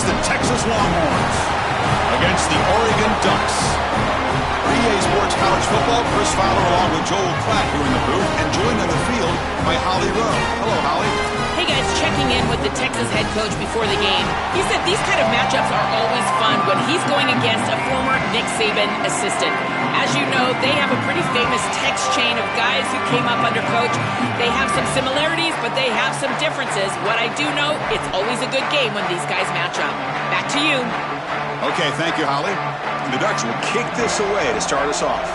It's the Texas Longhorns against the Oregon Ducks. For EA Sports College Football, Chris Fowler along with Joel Klatt here in the booth, and joined on the field by Holly Rowe. Hello, Holly. Hey guys, checking in with the Texas head coach before the game. He said these kind of matchups are always fun when he's going against a former Nick Saban assistant. As you know, they have a pretty famous text chain of guys who came up under coach. They have some similarities, but they have some differences. What I do know, it's always a good game when these guys match up. Back to you. Okay, thank you, Holly. The Ducks will kick this away to start us off.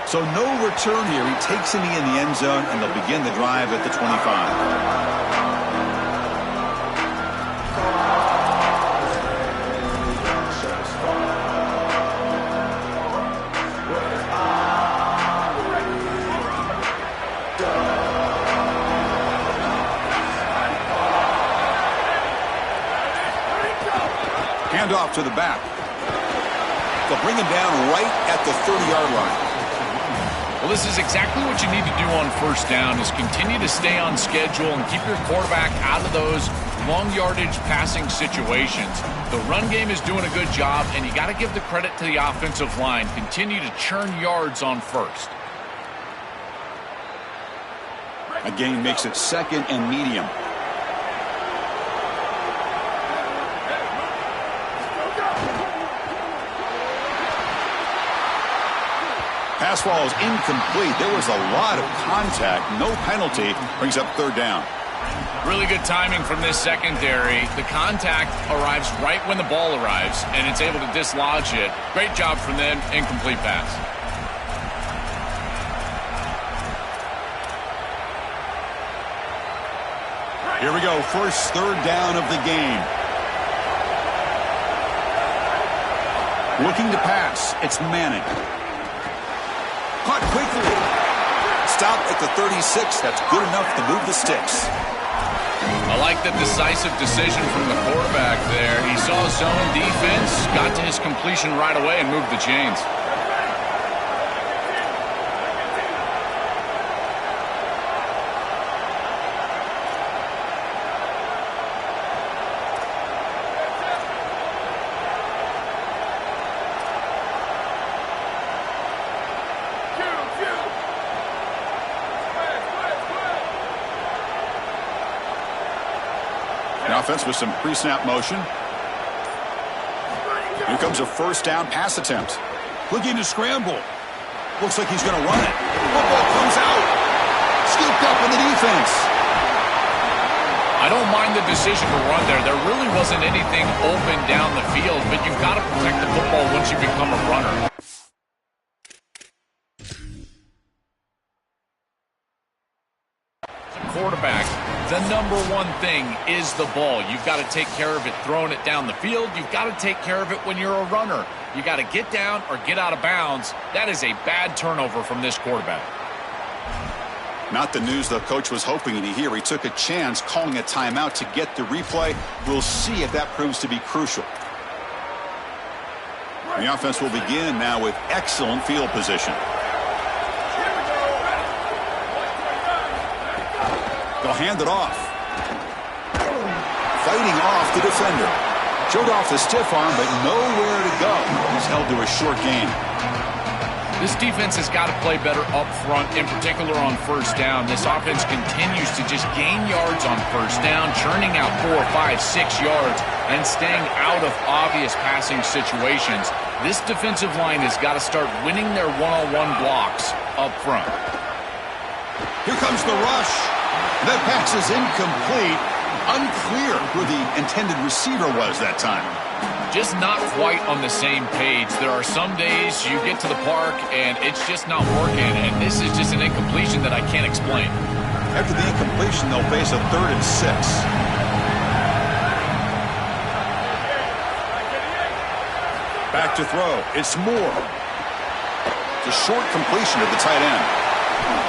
So no return here. He takes it in the end zone, and they'll begin the drive at the 25. Handoff to the back. They'll bring him down right at the 30-yard line. Well, this is exactly what you need to do on first down, is continue to stay on schedule and keep your quarterback out of those long yardage passing situations. The run game is doing a good job, and you got to give the credit to the offensive line. Continue to churn yards on first. A gain makes it second and medium. Pass ball is incomplete. There was a lot of contact. No penalty. Brings up third down. Really good timing from this secondary. The contact arrives right when the ball arrives, and it's able to dislodge it. Great job from them. Incomplete pass. Here we go. First third down of the game. Looking to pass. It's Manning. Caught quickly. Stop at the 36. That's good enough to move the sticks. I like the decisive decision from the quarterback there. He saw zone defense, got to his completion right away, and moved the chains. Offense with some pre-snap motion. Here comes a first down pass attempt. Looking to scramble. Looks like he's going to run it. Football comes out. Scooped up in the defense. I don't mind the decision to run there. There really wasn't anything open down the field, but you've got to protect the football once you become a runner. Quarterback, the number one thing is the ball. You've got to take care of it throwing it down the field. You've got to take care of it when you're a runner. You got to get down or get out of bounds. That is a bad turnover from this quarterback. Not the news the coach was hoping to hear. He took a chance calling a timeout to get the replay. We'll see if that proves to be crucial. The offense will begin now with excellent field position. They'll hand it off. Fighting off the defender. Showed off the stiff arm, but nowhere to go. He's held to a short gain. This defense has got to play better up front, in particular on first down. This offense continues to just gain yards on first down, churning out 4, 5, 6 yards, and staying out of obvious passing situations. This defensive line has got to start winning their one-on-one blocks up front. Here comes the rush. That pass is incomplete. Unclear who the intended receiver was that time. Just not quite on the same page. There are some days you get to the park and it's just not working, and this is just an incompletion that I can't explain. After the incompletion, they'll face a 3rd and 6. Back to throw. It's Moore. It's a short completion to the tight end.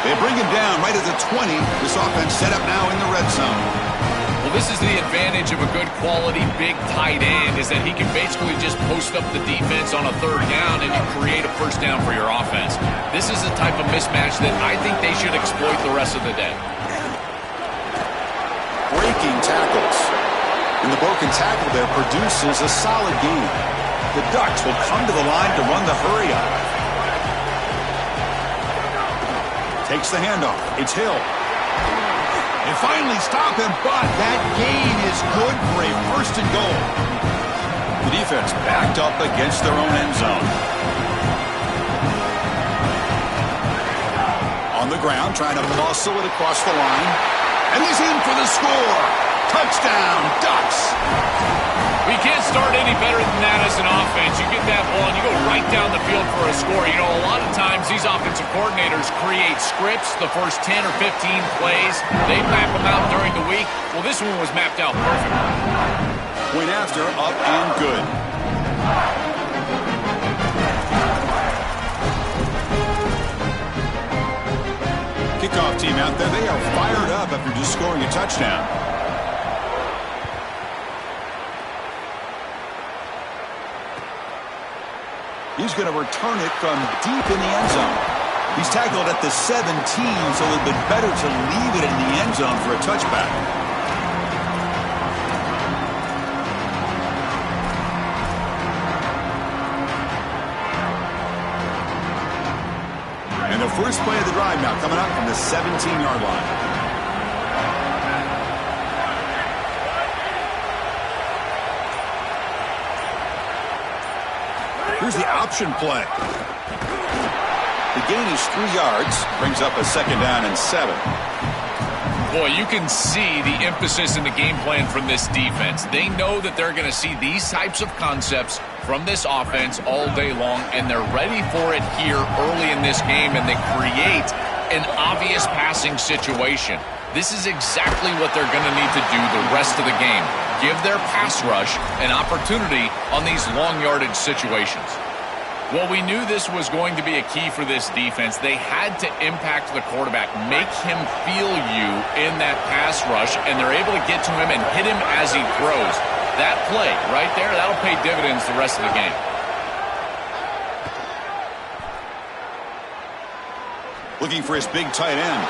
They bring him down right at the 20. This offense set up now in the red zone. Well, Well, this is the advantage of a good quality big tight end, is that he can basically just post up the defense on a third down and you create a first down for your offense. This is the type of mismatch that I think they should exploit the rest of the day. Breaking tackles. And the broken tackle there produces a solid gain. The Ducks will come to the line to run the hurry up. Takes the handoff. It's Hill. They finally stop him, but that gain is good for a first and goal. The defense backed up against their own end zone. On the ground, trying to muscle it across the line. And he's in for the score. Touchdown, Ducks. We can't start any better than that as an offense. You get that ball and you go right down the field for a score. You know, a lot of times these offensive coordinators create scripts, the first 10 or 15 plays. They map them out during the week. Well, this one was mapped out perfectly. Went after, up and good. Kickoff team out there. They are fired up after just scoring a touchdown. He's going to return it from deep in the end zone. He's tackled at the 17, so it would have been better to leave it in the end zone for a touchback. And the first play of the drive now coming up from the 17-yard line. Here's the option play. The gain is 3 yards, brings up a second down and 7. Boy, you can see the emphasis in the game plan from this defense. They know that they're going to see these types of concepts from this offense all day long, and they're ready for it here early in this game, and they create an obvious passing situation. This is exactly what they're going to need to do the rest of the game. Give their pass rush an opportunity on these long yardage situations. Well, we knew this was going to be a key for this defense. They had to impact the quarterback, make him feel you in that pass rush, and they're able to get to him and hit him as he throws. That play right there, that'll pay dividends the rest of the game. Looking for his big tight end.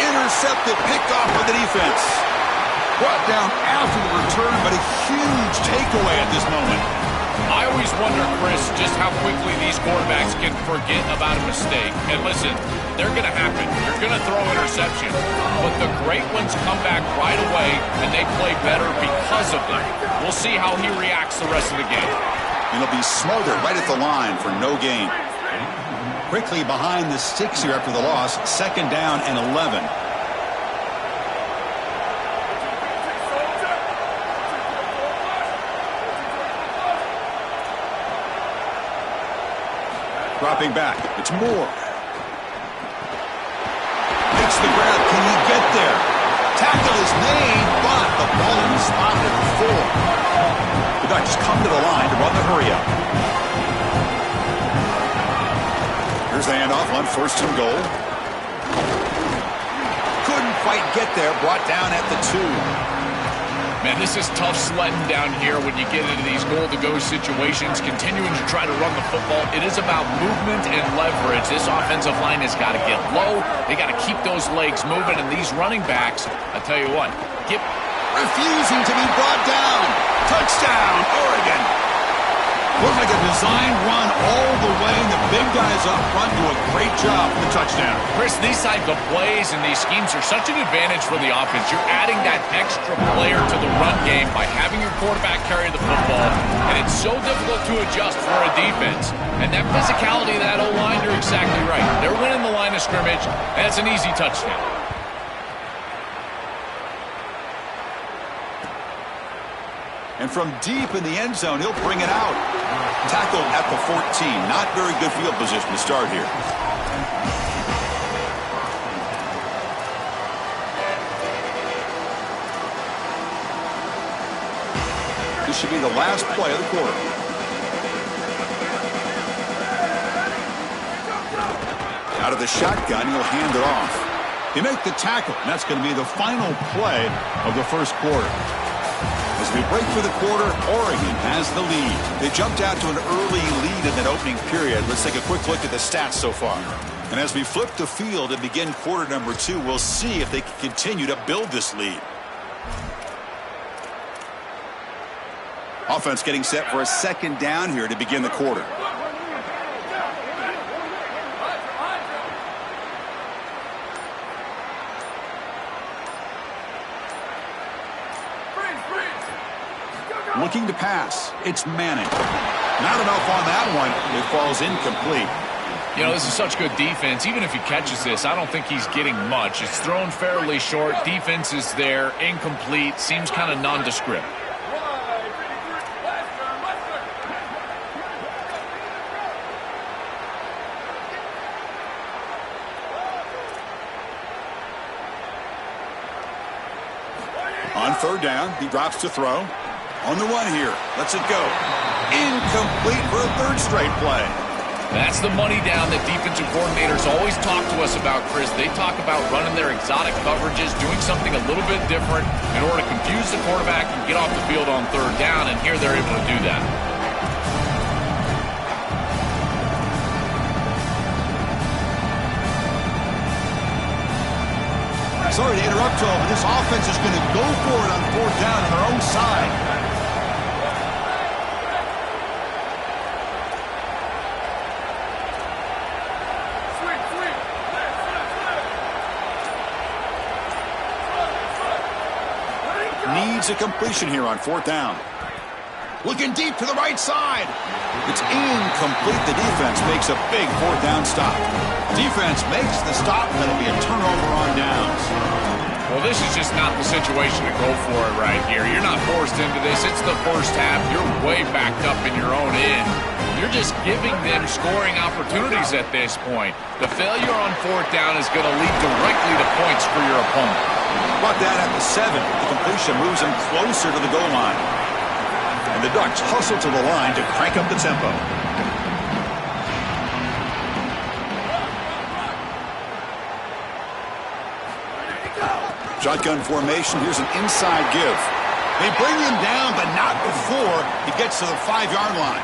Intercepted, picked off by the defense. Brought down after the return, but a huge takeaway at this moment. I always wonder, Chris, just how quickly these quarterbacks can forget about a mistake. And listen, they're going to happen. You're going to throw interceptions. But the great ones come back right away, and they play better because of them. We'll see how he reacts the rest of the game. And he'll be smothered right at the line for no gain. Quickly behind the sticks here after the loss. Second down and 11. Dropping back. It's Moore. Makes the grab. Can he get there? Tackle is made, but the ball is spotted at the 4. The Ducks come to the line to run the hurry up. Here's the handoff on first and goal. Couldn't quite get there. Brought down at the 2. Man, this is tough sledding down here when you get into these goal-to-go situations, continuing to try to run the football. It is about movement and leverage. This offensive line has got to get low. They got to keep those legs moving, and these running backs, I tell you what, refusing to be brought down. Touchdown, Oregon. Looks like a design run all the way, and the big guys up front do a great job for the touchdown. Chris, these type of plays and these schemes are such an advantage for the offense. You're adding that extra player to the run game by having your quarterback carry the football, and it's so difficult to adjust for a defense. And that physicality of that O-line, you're exactly right. They're winning the line of scrimmage, and it's an easy touchdown. And from deep in the end zone, he'll bring it out. Tackled at the 14. Not very good field position to start here. This should be the last play of the quarter. Out of the shotgun, he'll hand it off. They make the tackle, and that's going to be the final play of the first quarter. As we break for the quarter, Oregon has the lead. They jumped out to an early lead in that opening period. Let's take a quick look at the stats so far. And as we flip the field and begin quarter number 2, we'll see if they can continue to build this lead. Offense getting set for a second down here to begin the quarter. Looking to pass. It's Manning. Not enough on that one. It falls incomplete. You know, this is such good defense. Even if he catches this, I don't think he's getting much. It's thrown fairly short. Defense is there. Incomplete. Seems kind of nondescript. On third down, he drops to throw. On the run here. Lets it go. Incomplete for a third straight play. That's the money down that defensive coordinators always talk to us about, Chris. They talk about running their exotic coverages, doing something a little bit different in order to confuse the quarterback and get off the field on third down, and here they're able to do that. Sorry to interrupt, Joel, but this offense is going to go for it on fourth down on their own side. Needs a completion here on fourth down. Looking deep to the right side. It's incomplete. The defense makes a big fourth down stop. Defense makes the stop, and it'll be a turnover on downs. Well, this is just not the situation to go for it right here. You're not forced into this. It's the first half. You're way backed up in your own end. You're just giving them scoring opportunities at this point. The failure on fourth down is going to lead directly to points for your opponent. Brought that at the 7. The completion moves him closer to the goal line. And the Ducks hustle to the line to crank up the tempo. Shotgun formation. Here's an inside give. They bring him down, but not before he gets to the 5-yard line.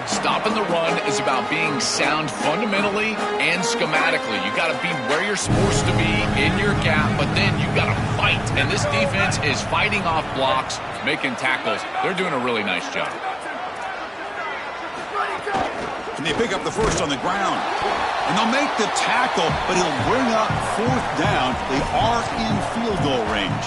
Stopping the run is about being sound fundamentally and schematically. You got to be where you're supposed to be in your gap, but then you got to fight. And this defense is fighting off blocks, making tackles. They're doing a really nice job. Can they pick up the first on the ground? And they'll make the tackle, but he'll bring up fourth down. They are in field goal range.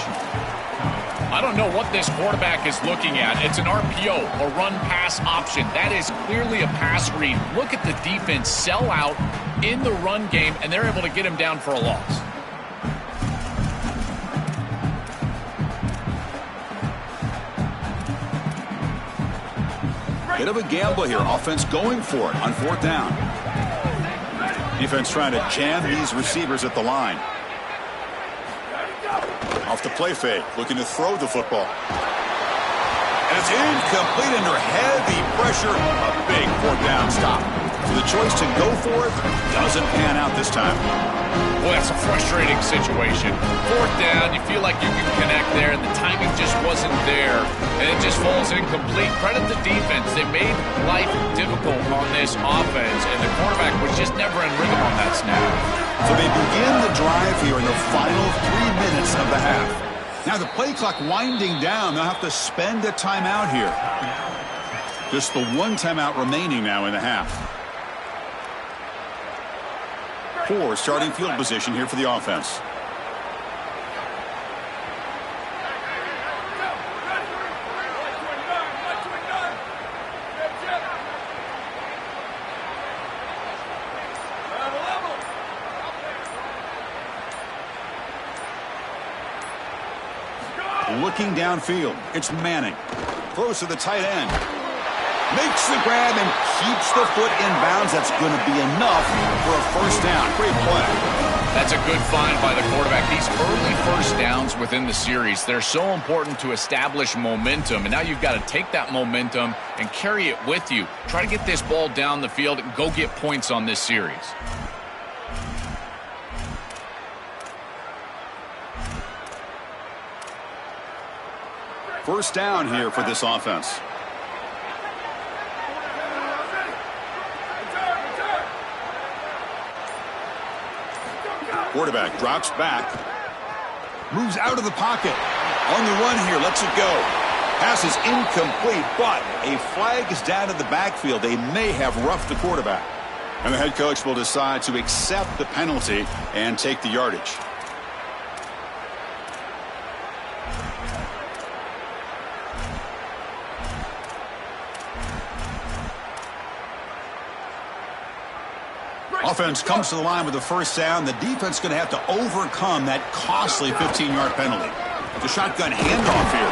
I don't know what this quarterback is looking at. It's an RPO, a run-pass option. That is clearly a pass read. Look at the defense sell out in the run game, and they're able to get him down for a loss. Bit of a gamble here. Offense going for it on fourth down. Defense trying to jam these receivers at the line. Off the play fake, looking to throw the football. And it's incomplete under heavy pressure. A big fourth down stop. So the choice to go for it doesn't pan out this time. Boy, that's a frustrating situation. Fourth down, you feel like you can connect there, and the timing just wasn't there, and it just falls incomplete. Credit the defense. They made life difficult on this offense, and the quarterback was just never in rhythm on that snap. So they begin the drive here in the final 3 minutes of the half. Now the play clock winding down. They'll have to spend a timeout here. Just the one timeout remaining now in the half. Poor starting field position here for the offense. Looking downfield, it's Manning. Throws to the tight end. Makes the grab and keeps the foot in bounds. That's going to be enough for a first down. Great play. That's a good find by the quarterback. These early first downs within the series, they're so important to establish momentum. And now you've got to take that momentum and carry it with you. Try to get this ball down the field and go get points on this series. First down here for this offense. Quarterback drops back. Moves out of the pocket. On the run here, lets it go. Pass is incomplete, but a flag is down in the backfield. They may have roughed the quarterback. And the head coach will decide to accept the penalty and take the yardage. Offense comes to the line with the first down. The defense is going to have to overcome that costly 15-yard penalty. The shotgun handoff here.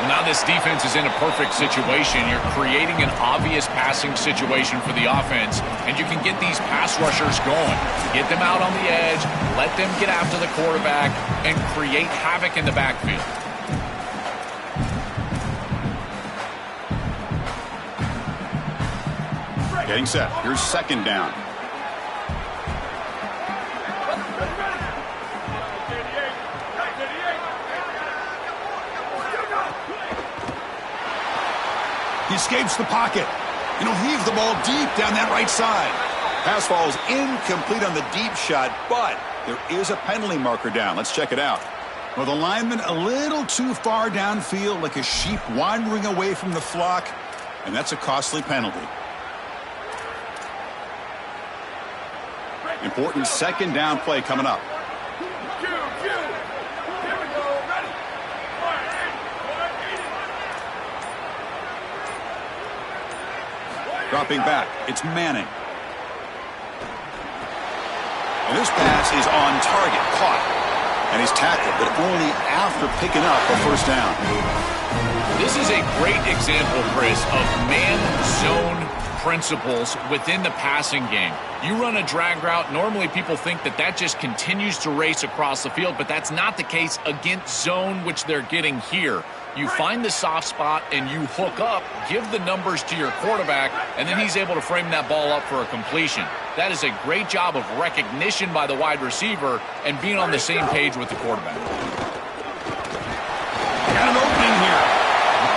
Well, now this defense is in a perfect situation. You're creating an obvious passing situation for the offense, and you can get these pass rushers going. Get them out on the edge, let them get after the quarterback, and create havoc in the backfield. Getting set. Here's second down. He escapes the pocket, and he'll heave the ball deep down that right side. Pass falls incomplete on the deep shot, but there is a penalty marker down. Let's check it out. Well, the lineman a little too far downfield, like a sheep wandering away from the flock, and that's a costly penalty. Important second down play coming up. Dropping back, it's Manning. And this pass is on target, caught. And he's tackled, but only after picking up a first down. This is a great example, Chris, of man-zone principles within the passing game. You run a drag route, normally people think that that just continues to race across the field, but that's not the case against zone, which they're getting here. You find the soft spot and you hook up, give the numbers to your quarterback, and then he's able to frame that ball up for a completion. That is a great job of recognition by the wide receiver and being on the same page with the quarterback. Got an opening here.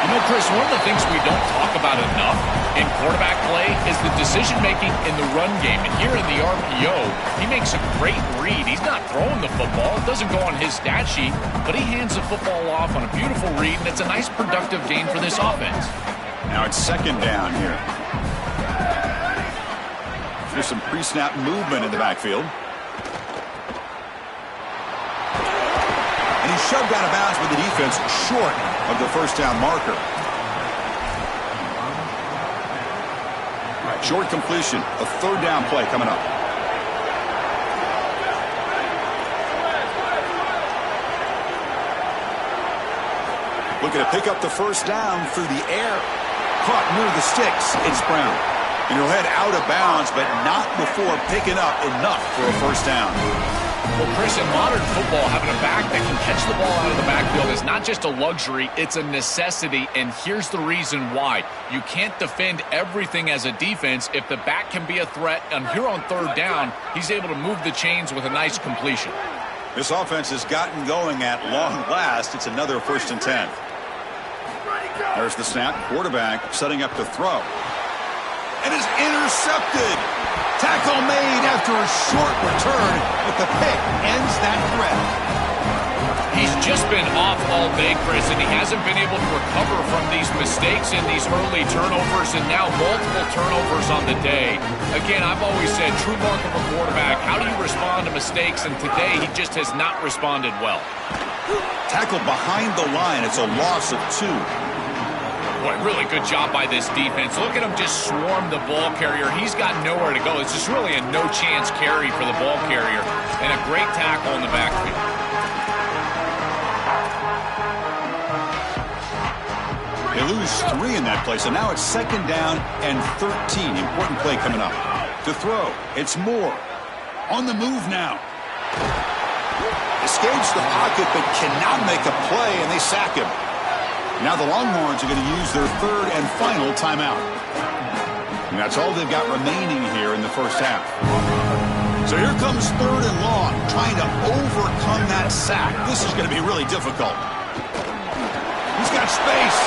You know, Chris, one of the things we don't talk about enough in quarterback play is the decision-making in the run game. And here in the RPO, he makes a great read. He's not throwing the football. It doesn't go on his stat sheet, but he hands the football off on a beautiful read, and it's a nice productive game for this offense. Now it's second down here. There's some pre-snap movement in the backfield. And he's shoved out of bounds with the defense short of the first down marker. Short completion, a third down play coming up. Looking to pick up the first down through the air. Caught near the sticks. It's Brown. And he'll head out of bounds, but not before picking up enough for a first down. Well, Chris, in modern football, having a back that can catch the ball out of the backfield is not just a luxury, it's a necessity, and here's the reason why. You can't defend everything as a defense if the back can be a threat, and here on third down, he's able to move the chains with a nice completion. This offense has gotten going at long last. It's another 1st and 10. There's the snap. Quarterback setting up to throw. And is intercepted. Tackle made after a short return, but the pick ends that threat. He's just been off all day, Chris, and he hasn't been able to recover from these mistakes and these early turnovers, and now multiple turnovers on the day. Again, I've always said, true mark of a quarterback, how do you respond to mistakes? And today, he just has not responded well. Tackled behind the line. It's a loss of 2. Boy, really good job by this defense. Look at him just swarm the ball carrier. He's got nowhere to go. It's just really a no-chance carry for the ball carrier. And a great tackle in the backfield. They lose 3 in that play, so now it's second down and 13. Important play coming up. To throw, it's Moore. On the move now. Escapes the pocket, but cannot make a play, and they sack him. Now the Longhorns are going to use their third and final timeout. And that's all they've got remaining here in the first half. So here comes third and long, trying to overcome that sack. This is going to be really difficult. He's got space.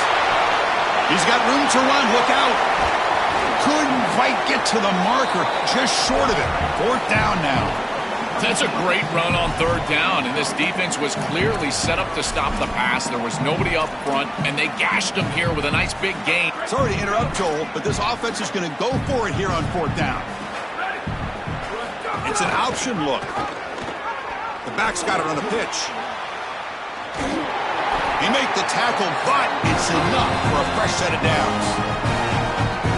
He's got room to run. Look out. Couldn't quite get to the marker. Just short of it. 4th down now. That's a great run on 3rd down, and this defense was clearly set up to stop the pass. There was nobody up front, and they gashed him here with a nice big gain. Sorry to interrupt, Joel, but this offense is going to go for it here on 4th down. It's an option look. The back's got it on the pitch. He made the tackle, but it's enough for a fresh set of downs.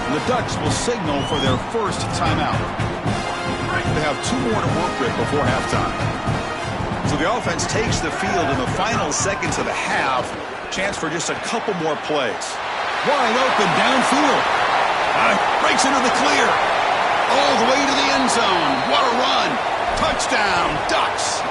And the Ducks will signal for their first timeout. They have 2 more to work with before halftime. So the offense takes the field in the final seconds of the half. Chance for just a couple more plays. Wide open downfield. Breaks into the clear. All the way to the end zone. What a run. Touchdown, Ducks.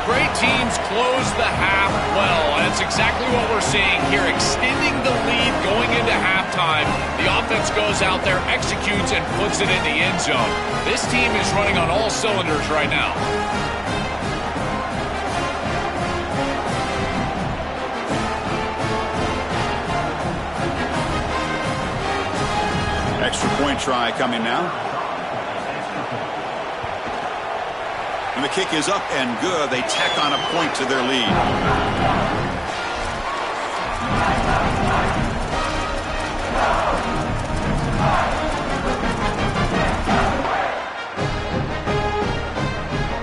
Great teams close the half well, and it's exactly what we're seeing here, extending the lead going into halftime. The offense goes out there, executes, and puts it in the end zone. This team is running on all cylinders right now. Extra point try coming now. And the kick is up and good. They tack on a point to their lead.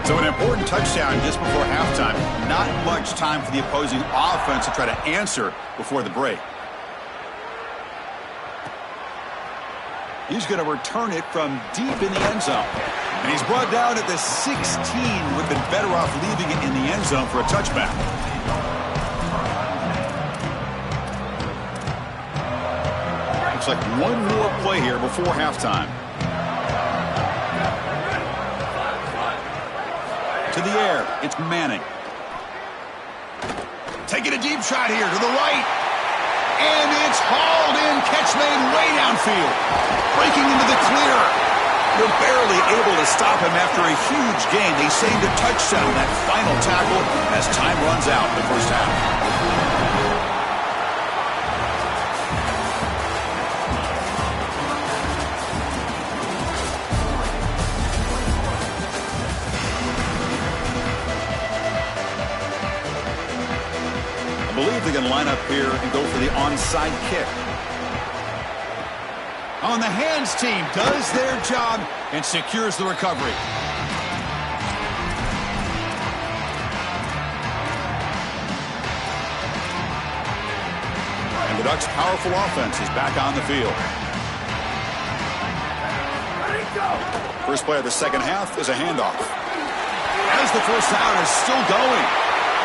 So an important touchdown just before halftime. Not much time for the opposing offense to try to answer before the break. He's going to return it from deep in the end zone. And he's brought down at the 16. Would have been better off leaving it in the end zone for a touchback. Looks like one more play here before halftime. To the air, it's Manning. Taking a deep shot here to the right. And it's hauled in. Catch made way downfield. Breaking into the clear. They're barely able to stop him after a huge gain. They saved a touchdown in that final tackle as time runs out in the first half. I believe they can line up here and go for the onside kick. On the hands team does their job and secures the recovery. And the Ducks' powerful offense is back on the field. First play of the second half is a handoff. As the first down is still going.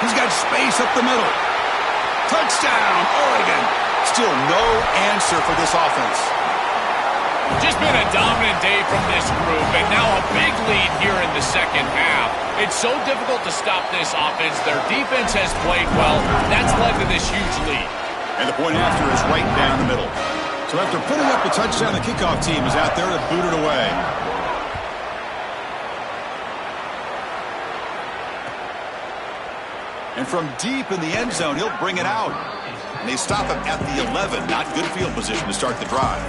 He's got space up the middle. Touchdown, Oregon. Still no answer for this offense. Just been a dominant day from this group, and now a big lead here in the second half. It's so difficult to stop this offense. Their defense has played well. That's led to this huge lead. And the point after is right down the middle. So after putting up the touchdown, the kickoff team is out there to boot it away. And from deep in the end zone, he'll bring it out. And they stop him at the 11. Not good field position to start the drive.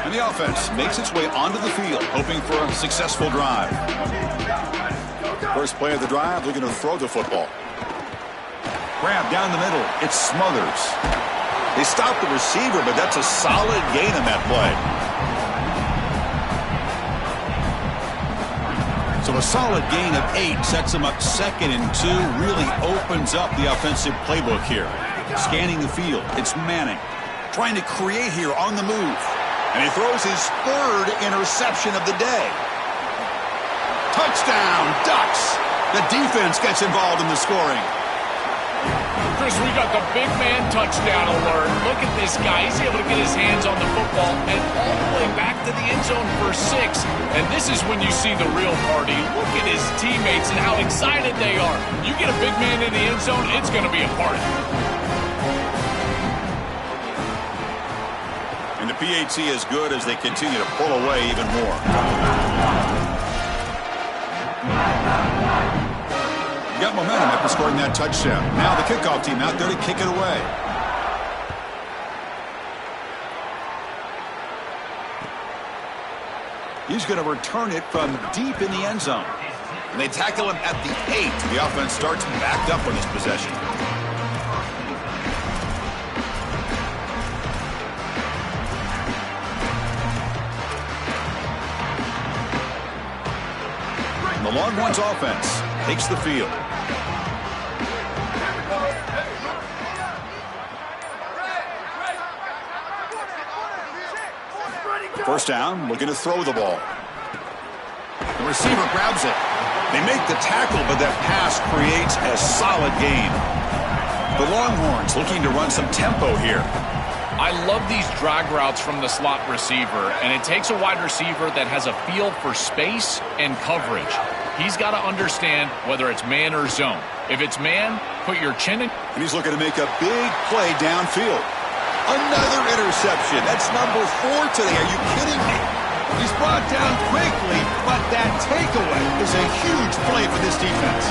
And the offense makes its way onto the field, hoping for a successful drive. First play of the drive, looking to throw the football. Grab down the middle. It's Smothers. They stop the receiver, but that's a solid gain on that play. So a solid gain of 8 sets him up 2nd and 2. Really opens up the offensive playbook here. Scanning the field, it's Manning. Trying to create here on the move. And he throws his 3rd interception of the day. Touchdown, Ducks. The defense gets involved in the scoring. Chris, we got the big man touchdown alert. Look at this guy. He's able to get his hands on the football and all the way back to the end zone for 6. And this is when you see the real party. Look at his teammates and how excited they are. You get a big man in the end zone, it's going to be a party. And the PAT is good as they continue to pull away even more. You got momentum after scoring that touchdown. Now the kickoff team out there to kick it away. He's going to return it from deep in the end zone. And they tackle him at the 8. The offense starts backed up on this possession. And the Longhorns offense takes the field. First down, looking to throw the ball. The receiver grabs it. They make the tackle, but that pass creates a solid gain. The Longhorns looking to run some tempo here. I love these drag routes from the slot receiver, and it takes a wide receiver that has a feel for space and coverage. He's got to understand whether it's man or zone. If it's man, put your chin in. And he's looking to make a big play downfield. Another interception. That's number 4 today. Are you kidding me? He's brought down quickly, but that takeaway is a huge play for this defense.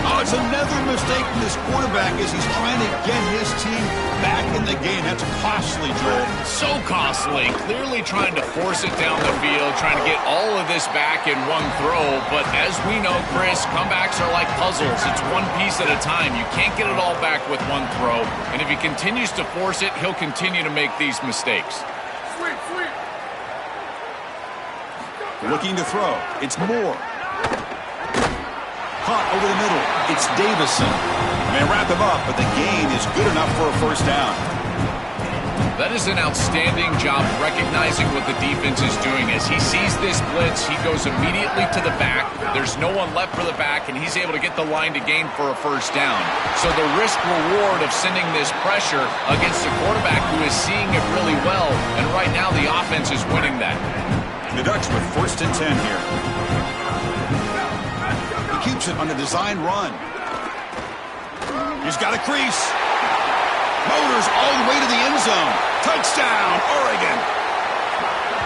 Oh, it's another mistake from this quarterback as he's trying to get his team back in the game. That's costly, Joel. So costly. Clearly trying to force it down the field, trying to get all of this back in one throw. But as we know, Chris, comebacks are like puzzles. It's one piece at a time. You can't get it all back with one throw. And if he continues to force it, he'll continue to make these mistakes. Looking to throw. It's Moore. Caught over the middle. It's Davison. They wrap him up, but the gain is good enough for a first down. That is an outstanding job recognizing what the defense is doing. As he sees this blitz, he goes immediately to the back. There's no one left for the back, and he's able to get the line to gain for a first down. So the risk-reward of sending this pressure against a quarterback who is seeing it really well, and right now the offense is winning that. The Ducks with 1st and 10 here. He keeps it on a design run. He's got a crease. Motors all the way to the end zone. Touchdown, Oregon.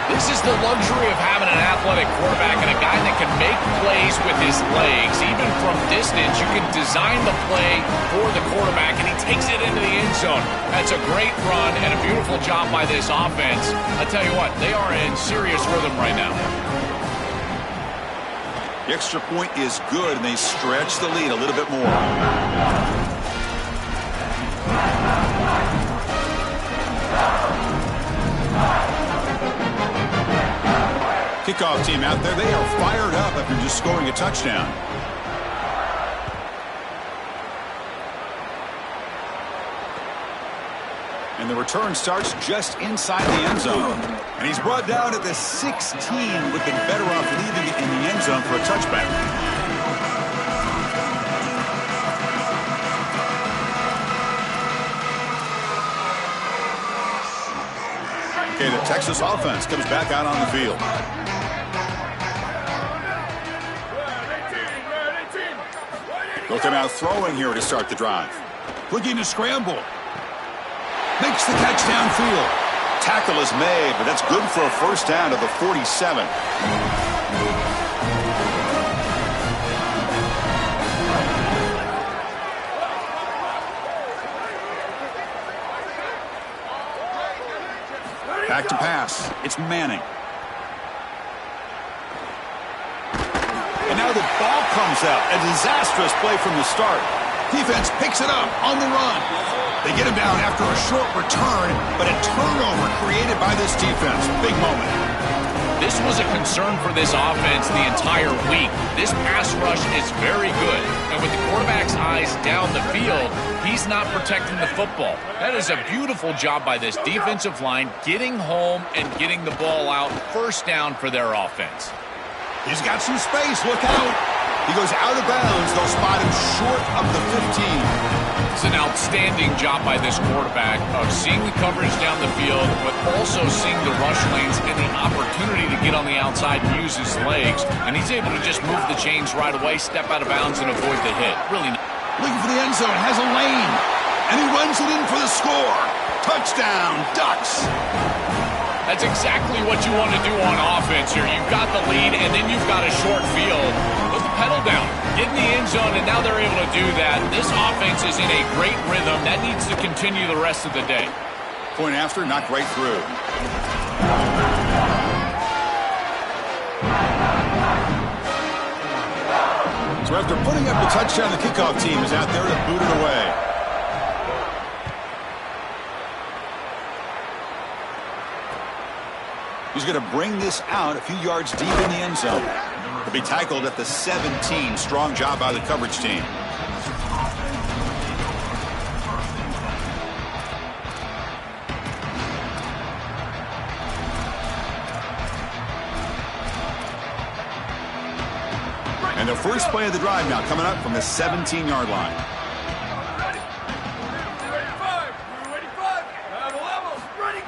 This is the luxury of having an athletic quarterback and a guy that can make plays with his legs. Even from distance, you can design the play for the quarterback, and he takes it into the end zone. That's a great run and a beautiful job by this offense. I tell you what, they are in serious rhythm right now. The extra point is good, and they stretch the lead a little bit more. Kickoff team out there, they are fired up after just scoring a touchdown. And the return starts just inside the end zone. And he's brought down at the 16, looking better off leaving it in the end zone for a touchback. Okay, the Texas offense comes back out on the field. They'll come out throwing here to start the drive. Looking to scramble. Makes the catch downfield. Tackle is made, but that's good for a first down to the 47. Back to pass. It's Manning. And now the ball comes out. A disastrous play from the start. Defense picks it up on the run. They get him down after a short return, but a turnover created by this defense. Big moment. This was a concern for this offense the entire week. This pass rush is very good. And with the quarterback's eyes down the field, he's not protecting the football. That is a beautiful job by this defensive line, getting home and getting the ball out. First down for their offense. He's got some space. Look out. He goes out of bounds. They'll spot him short of the 15. It's an outstanding job by this quarterback of seeing the coverage down the field, but also seeing the rush lanes and the opportunity to get on the outside and use his legs. And he's able to just move the chains right away, step out of bounds, and avoid the hit. Really nice. Looking for the end zone. Has a lane. And he runs it in for the score. Touchdown, Ducks! That's exactly what you want to do on offense here. You've got the lead, and then you've got a short field. Put the pedal down. Get in the end zone, and now they're able to do that. This offense is in a great rhythm. That needs to continue the rest of the day. Point after, knocked right through. So after putting up the touchdown, the kickoff team is out there to boot it away. He's going to bring this out a few yards deep in the end zone. He'll be tackled at the 17. Strong job by the coverage team. And the first play of the drive now coming up from the 17-yard line.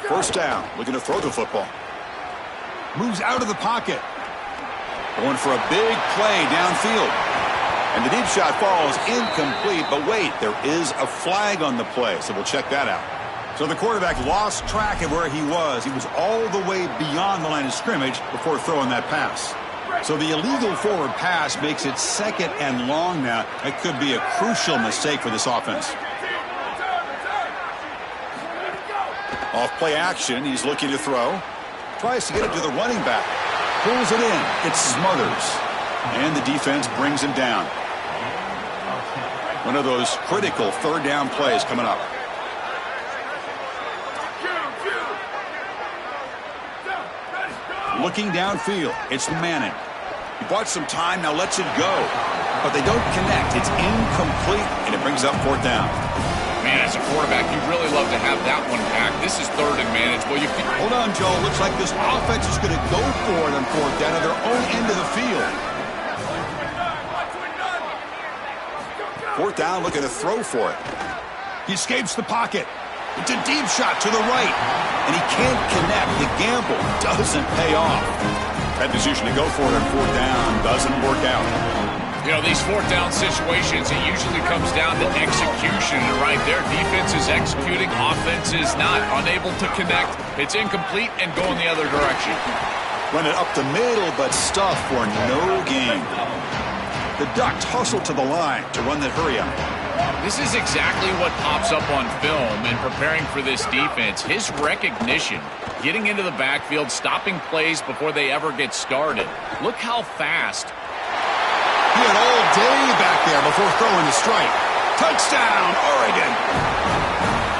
First down, looking to throw the football. Moves out of the pocket. Going for a big play downfield. And the deep shot falls incomplete, but wait, there is a flag on the play, so we'll check that out. So the quarterback lost track of where he was. He was all the way beyond the line of scrimmage before throwing that pass. So the illegal forward pass makes it 2nd and long now. It could be a crucial mistake for this offense. Off play action, he's looking to throw. Tries to get it to the running back. Pulls it in. It smothers. And the defense brings him down. One of those critical third down plays coming up. Looking downfield. It's Manning. He bought some time, now lets it go. But they don't connect. It's incomplete, and it brings up 4th down. Man, as a quarterback, you'd really love to have that one back. This is 3rd and manageable. Hold on, Joe. Looks like this offense is going to go for it on 4th down at their own end of the field. 4th down, looking to throw for it. He escapes the pocket. It's a deep shot to the right. And he can't connect. The gamble doesn't pay off. That decision to go for it on 4th down doesn't work out. You know, these 4th down situations, it usually comes down to execution. And right there, defense is executing, offense is not. Unable to connect. It's incomplete and going the other direction. Run it up the middle, but stuff for no gain. The Ducks hustle to the line to run that hurry up. This is exactly what pops up on film in preparing for this defense. His recognition, getting into the backfield, stopping plays before they ever get started. Look how fast. He had all day back there before throwing the strike. Touchdown, Oregon!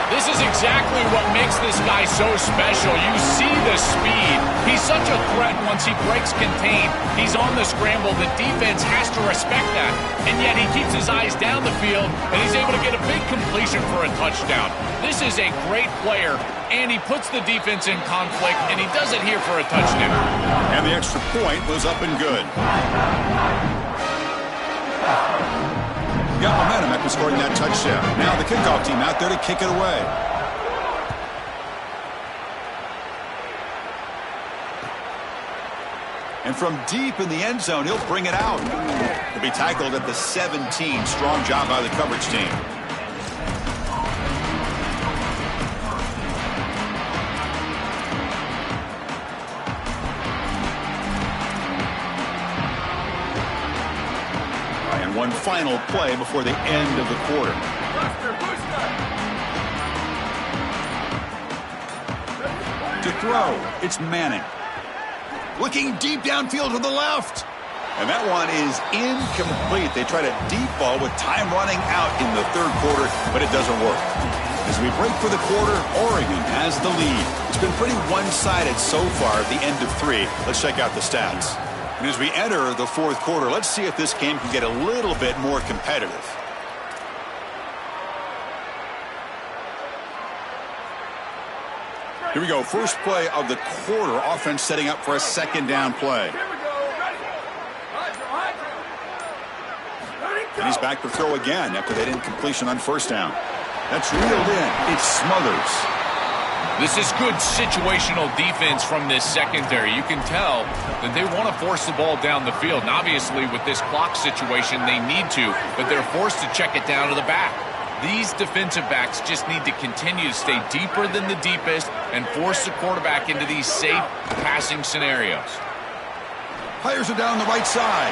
This is exactly what makes this guy so special. You see the speed. He's such a threat once he breaks contain. He's on the scramble. The defense has to respect that. And yet he keeps his eyes down the field, and he's able to get a big completion for a touchdown. This is a great player, and he puts the defense in conflict, and he does it here for a touchdown. And the extra point was up and good. Got momentum after scoring that touchdown. Now the kickoff team out there to kick it away. And from deep in the end zone, he'll bring it out. He'll be tackled at the 17. Strong job by the coverage team. One final play before the end of the quarter. To throw, it's Manning. Looking deep downfield to the left. And that one is incomplete. They try to deep ball with time running out in the 3rd quarter, but it doesn't work. As we break for the quarter, Oregon has the lead. It's been pretty one-sided so far at the end of 3. Let's check out the stats. And as we enter the 4th quarter, let's see if this game can get a little bit more competitive. Here we go. First play of the quarter. Offense setting up for a 2nd down play. And he's back to throw again after that incompletion on 1st down. That's reeled in. It smothers. This is good situational defense from this secondary. You can tell that they want to force the ball down the field. And obviously, with this clock situation, they need to, but they're forced to check it down to the back. These defensive backs just need to continue to stay deeper than the deepest and force the quarterback into these safe passing scenarios. Players are down the right side.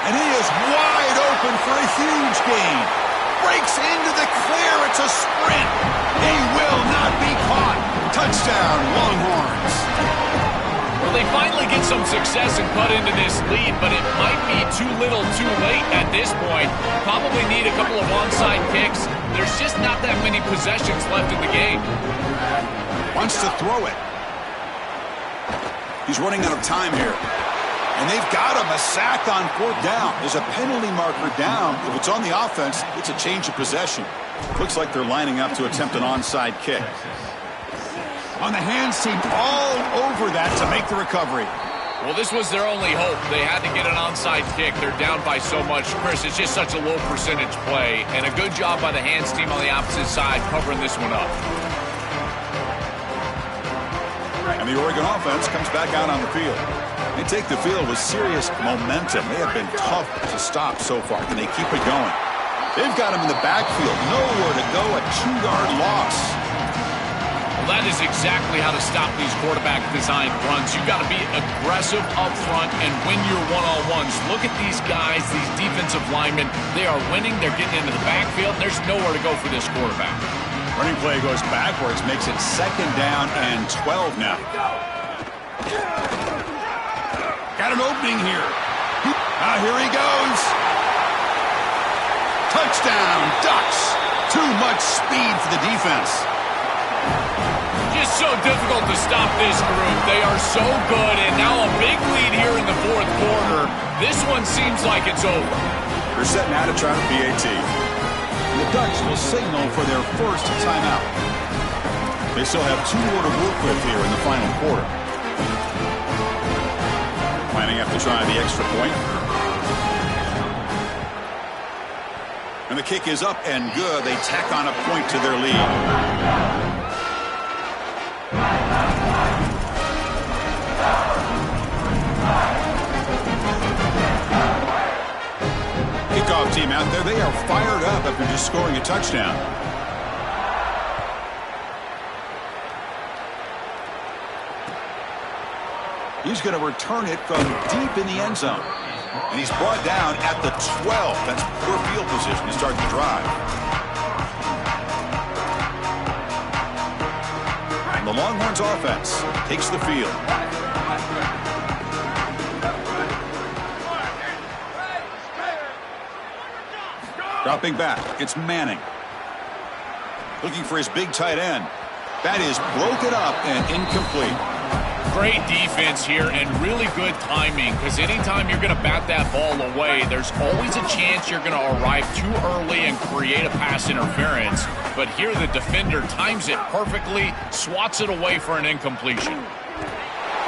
And he is wide open for a huge gain. Breaks into the clear. It's a sprint. He will not be caught. Touchdown, Longhorns. Well, they finally get some success and cut into this lead, but it might be too little too late at this point. Probably need a couple of onside kicks. There's just not that many possessions left in the game. Wants to throw it. He's running out of time here. And they've got him a sack on 4th down. There's a penalty marker down. If it's on the offense, it's a change of possession. Looks like they're lining up to attempt an onside kick. On the hands team, all over that to make the recovery. Well, this was their only hope. They had to get an onside kick. They're down by so much. Chris, it's just such a low percentage play. And a good job by the hands team on the opposite side covering this one up. And the Oregon offense comes back out on the field. They take the field with serious momentum. They have been tough to stop so far. Can they keep it going? They've got him in the backfield. Nowhere to go. A 2-yard loss. Well, that is exactly how to stop these quarterback-designed runs. You've got to be aggressive up front and win your one-on-ones. Look at these guys, these defensive linemen. They are winning. They're getting into the backfield. There's nowhere to go for this quarterback. Running play goes backwards, makes it 2nd down and 12 now. Got an opening here. Here he goes. Touchdown, Ducks. Too much speed for the defense. Just so difficult to stop this group. They are so good, and now a big lead here in the 4th quarter. This one seems like it's over. They're setting out to try to PAT. And the Ducks will signal for their first timeout. They still have 2 more to work with here in the final quarter. Planning up to try the extra point. And the kick is up and good. They tack on a point to their lead. Kickoff team out there. They are fired up after just scoring a touchdown. He's going to return it from deep in the end zone. And he's brought down at the 12. That's poor field position to start the drive. And the Longhorns offense takes the field. Dropping back, it's Manning. Looking for his big tight end. That is broken up and incomplete. Great defense here and really good timing, because anytime you're going to bat that ball away, there's always a chance you're going to arrive too early and create a pass interference. But here the defender times it perfectly, swats it away for an incompletion.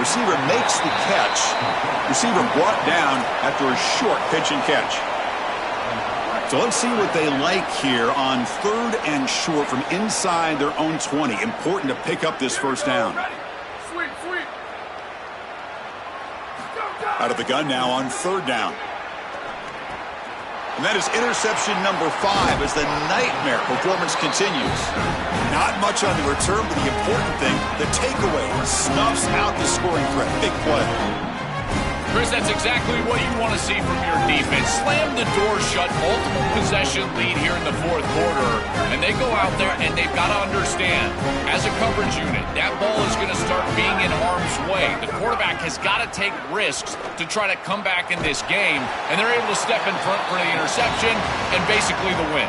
Receiver makes the catch. Receiver brought down after a short pitch and catch. So let's see what they like here on 3rd and short from inside their own 20. Important to pick up this first down. Out of the gun now on 3rd down. And that is interception number 5 as the nightmare performance continues. Not much on the return, but the important thing, the takeaway, snuffs out the scoring threat. Big play. Chris, that's exactly what you want to see from your defense. Slam the door shut, multiple possession lead here in the 4th quarter, and they go out there and they've got to understand, as a coverage unit, that ball is going to start being in harm's way. The quarterback has got to take risks to try to come back in this game, and they're able to step in front for the interception and basically the win.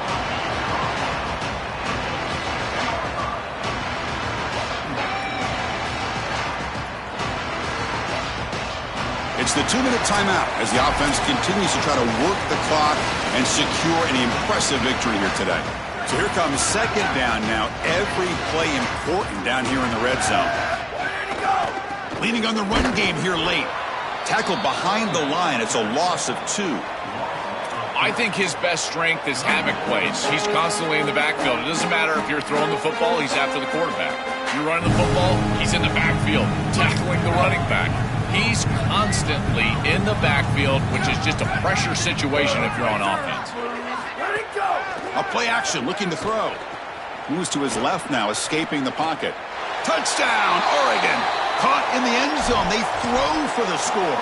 It's the 2-minute timeout as the offense continues to try to work the clock and secure an impressive victory here today. So here comes 2nd down now. Every play important down here in the red zone. Leaning on the run game here late. Tackled behind the line. It's a loss of 2. I think his best strength is havoc plays. He's constantly in the backfield. It doesn't matter if you're throwing the football, he's after the quarterback. If you're running the football, he's in the backfield, tackling the running back. He's constantly in the backfield, which is just a pressure situation if you're on offense. A play action, looking to throw. Moves to his left now, escaping the pocket. Touchdown, Oregon. Caught in the end zone. They throw for the score.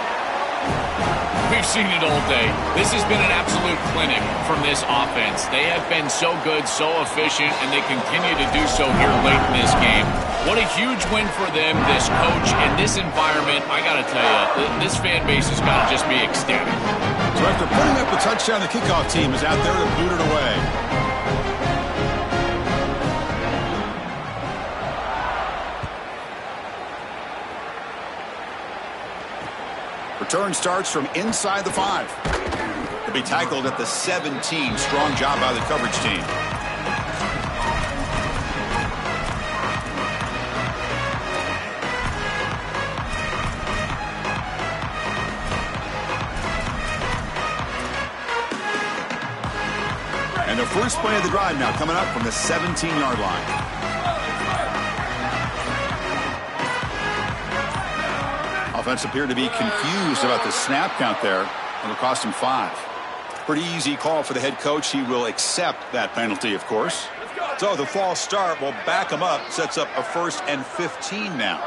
We've seen it all day. This has been an absolute clinic from this offense. They have been so good, so efficient, and they continue to do so here late in this game. What a huge win for them, this coach, and this environment. I got to tell you, this fan base has got to just be ecstatic. So after putting up the touchdown, the kickoff team is out there to boot it away. Return starts from inside the 5. He'll be tackled at the 17. Strong job by the coverage team. And the first play of the drive now coming up from the 17-yard line. Offense appeared to be confused about the snap count there. It'll cost him 5. Pretty easy call for the head coach. He will accept that penalty, of course. So the false start will back him up. Sets up a 1st and 15 now.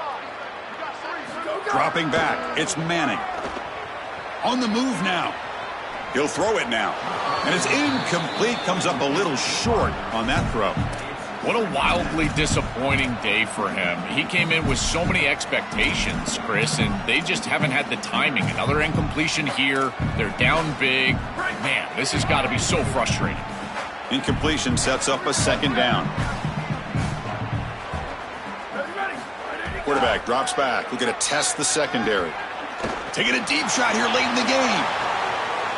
Dropping back. It's Manning. On the move now. He'll throw it now. And it's incomplete. Comes up a little short on that throw. What a wildly disappointing day for him. He came in with so many expectations, Chris, and they just haven't had the timing. Another incompletion here. They're down big. Man, this has got to be so frustrating. Incompletion sets up a 2nd down. Quarterback drops back. We're going to test the secondary. Taking a deep shot here late in the game.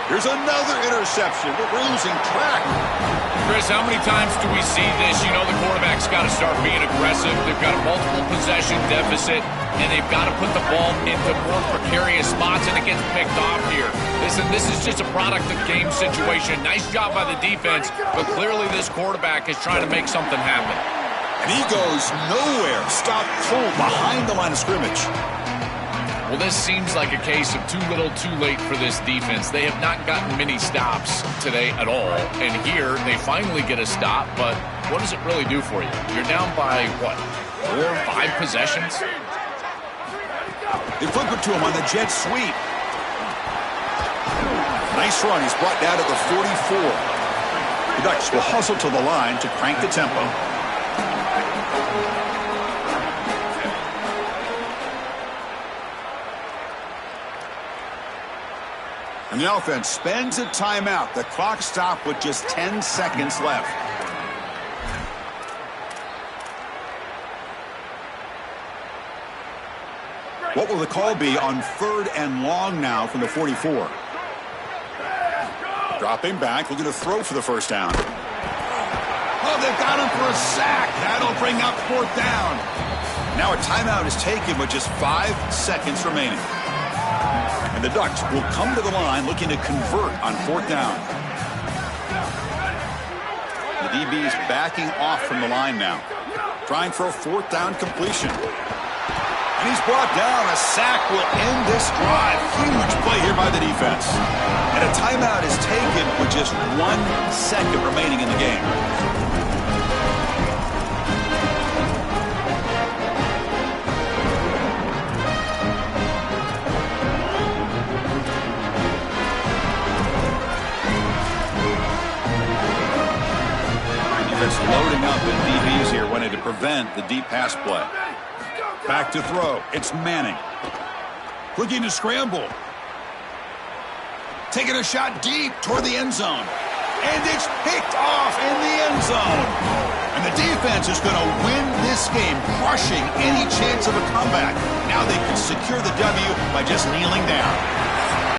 Here's another interception. We're losing track. Chris, how many times do we see this? You know the quarterback's got to start being aggressive. They've got a multiple possession deficit, and they've got to put the ball into more precarious spots, and it gets picked off here. Listen, this is just a product of game situation. Nice job by the defense, but clearly this quarterback is trying to make something happen. And he goes nowhere. Stopped cold behind the line of scrimmage. Well, this seems like a case of too little, too late for this defense. They have not gotten many stops today at all. And here, they finally get a stop, but what does it really do for you? You're down by, what, 4 or 5 possessions? They flip it to him on the jet sweep. Nice run. He's brought down to the 44. The Ducks will hustle to the line to crank the tempo. And the offense spends a timeout. The clock stopped with just 10 seconds left. What will the call be on 3rd and long now from the 44? Dropping back, looking to throw for the 1st down. Oh, they've got him for a sack. That'll bring up 4th down. Now a timeout is taken with just 5 seconds remaining. And the Ducks will come to the line looking to convert on 4th down. The DB's backing off from the line now. Trying for a 4th down completion. And he's brought down. A sack will end this drive. Huge play here by the defense. And a timeout is taken with just 1 second remaining in the game. Loading up in DBs here, wanting to prevent the deep pass play. Back to throw. It's Manning. Looking to scramble. Taking a shot deep toward the end zone. And it's picked off in the end zone. And the defense is going to win this game, crushing any chance of a comeback. Now they can secure the W by just kneeling down.